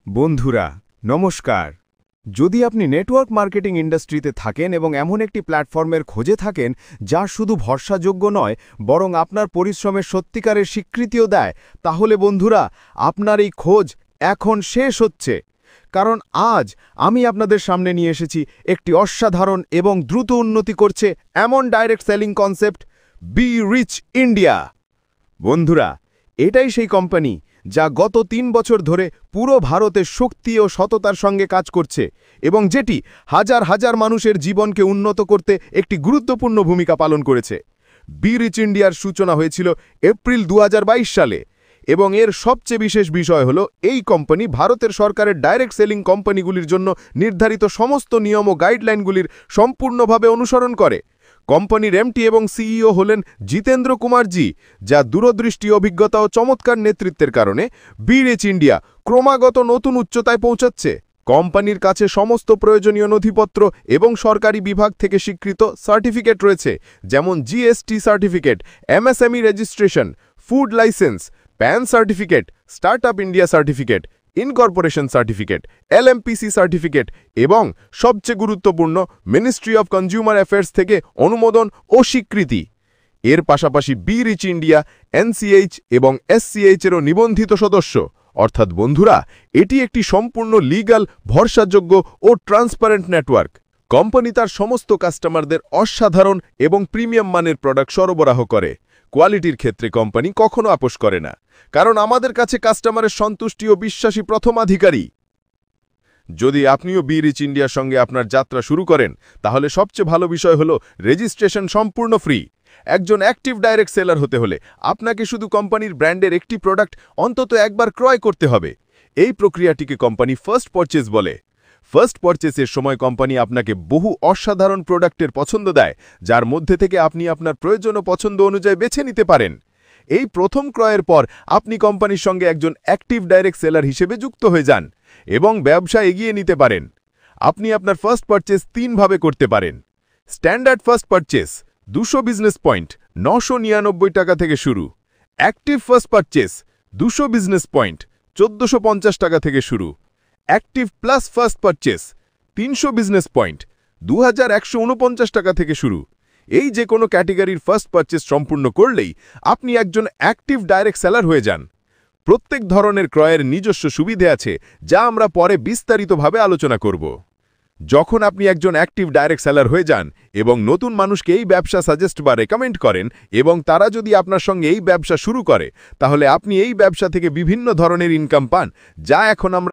বন্ধুরা নমস্কার। যদি আপনি নেটওয়ার্ক মার্কেটিং ইন্ডাস্ট্রিতে থাকেন এবং এমন একটি প্ল্যাটফর্মের খোঁজে থাকেন যা শুধু ভরসাযোগ্য নয় বরং আপনার পরিশ্রমের সত্যিকারের স্বীকৃতিও দেয়, তাহলে বন্ধুরা আপনার এই খোঁজ এখন শেষ হচ্ছে। কারণ আজ আমি আপনাদের সামনে নিয়ে এসেছি একটি অসাধারণ এবং দ্রুত উন্নতি করছে এমন direct selling concept, be rich India. বন্ধুরা, এটাই সেই কোম্পানি যা গত ৩ বছর ধরে পুরো ভারতে শক্তি ও সততার সঙ্গে কাজ করছে এবং যেটি হাজার হাজার মানুষের জীবনকে উন্নত করতে একটি গুরুত্বপূর্ণ ভূমিকা পালন করেছে। বি রিচ ইন্ডিয়ার সূচনা হয়েছিল এপ্রিল ২০২২ সালে এবং এর সবচেয়ে বিশেষ বিষয় হল এই কোম্পানি ভারতের সরকারের ডাইরেক্ট সেলিং কোম্পানিগুলির জন্য নির্ধারিত সমস্ত নিয়ম ও গাইডলাইনগুলির সম্পূর্ণভাবে অনুসরণ করে। কোম্পানির এমটি এবং সিইও হলেন জিতেন্দ্র কুমারজি, যা দূরদৃষ্টি, অভিজ্ঞতা ও চমৎকার নেতৃত্বের কারণে বি রিচ ইন্ডিয়া ক্রমাগত নতুন উচ্চতায় পৌঁছাচ্ছে। কোম্পানির কাছে সমস্ত প্রয়োজনীয় নথিপত্র এবং সরকারি বিভাগ থেকে স্বীকৃত সার্টিফিকেট রয়েছে, যেমন GST certificate, MSME registration, food licence, PAN certificate, startup India certificate, incorporation certificate, LMPC certificate এবং সবচেয়ে গুরুত্বপূর্ণ মিনিস্ট্রি অফ কনজিউমার অ্যাফেয়ার্স থেকে অনুমোদন ও স্বীকৃতি। এর পাশাপাশি বি রিচ ইন্ডিয়া এনসিএইচ এবং এসসিএইচেরও নিবন্ধিত সদস্য। অর্থাৎ বন্ধুরা, এটি একটি সম্পূর্ণ লিগ্যাল, ভরসাযোগ্য ও ট্রান্সপারেন্ট নেটওয়ার্ক। কোম্পানি তার সমস্ত কাস্টমারদের অসাধারণ এবং প্রিমিয়াম মানের প্রোডাক্ট সরবরাহ করে। কোয়ালিটির ক্ষেত্রে কোম্পানি কখনো আপোস করে না, কারণ আমাদের কাছে কাস্টমারের সন্তুষ্টি ও বিশ্বাসী প্রথমাধিকারী। যদি আপনিও বি রিচ ইন্ডিয়ার সঙ্গে আপনার যাত্রা শুরু করেন, তাহলে সবচেয়ে ভালো বিষয় হল রেজিস্ট্রেশন সম্পূর্ণ ফ্রি। একজন অ্যাক্টিভ ডাইরেক্ট সেলার হতে হলে আপনাকে শুধু কোম্পানির ব্র্যান্ডের একটি প্রোডাক্ট অন্তত একবার ক্রয় করতে হবে। এই প্রক্রিয়াটিকে কোম্পানি ফার্স্ট পারচেজ বলে। ফার্স্ট পারচেসের সময় কোম্পানি আপনাকে বহু অসাধারণ প্রোডাক্টের পছন্দ দেয়, যার মধ্যে থেকে আপনি আপনার প্রয়োজন ও পছন্দ অনুযায়ী বেছে নিতে পারেন। এই প্রথম ক্রয়ের পর আপনি কোম্পানির সঙ্গে একজন অ্যাক্টিভ ডাইরেক্ট সেলার হিসেবে যুক্ত হয়ে যান এবং ব্যবসা এগিয়ে নিতে পারেন। আপনি আপনার ফার্স্ট পারচেস ৩ ভাবে করতে পারেন। Standard first purchase ২০০ business point ৯৯৯ টাকা থেকে শুরু। Active first purchase ২০০ business point ১৪৫০ টাকা থেকে শুরু। Active plus first purchase ৩০০ business point ২১৪৯ টাকা থেকে শুরু। এই যে কোনো ক্যাটেগরির ফার্স্ট পারচেস সম্পূর্ণ করলেই আপনি একজন অ্যাক্টিভ ডাইরেক্ট সেলার হয়ে যান। প্রত্যেক ধরনের ক্রয়ের নিজস্ব সুবিধে আছে, যা আমরা পরে বিস্তারিতভাবে আলোচনা করব। যখন আপনি একজন অ্যাক্টিভ ডাইরেক্ট সেলার হয়ে যান এবং নতুন মানুষকে এই ব্যবসা সাজেস্ট বা রেকমেন্ড করেন এবং তারা যদি আপনার সঙ্গে এই ব্যবসা শুরু করে, তাহলে আপনি এই ব্যবসা থেকে বিভিন্ন ধরনের ইনকাম পান, যা এখন আমরা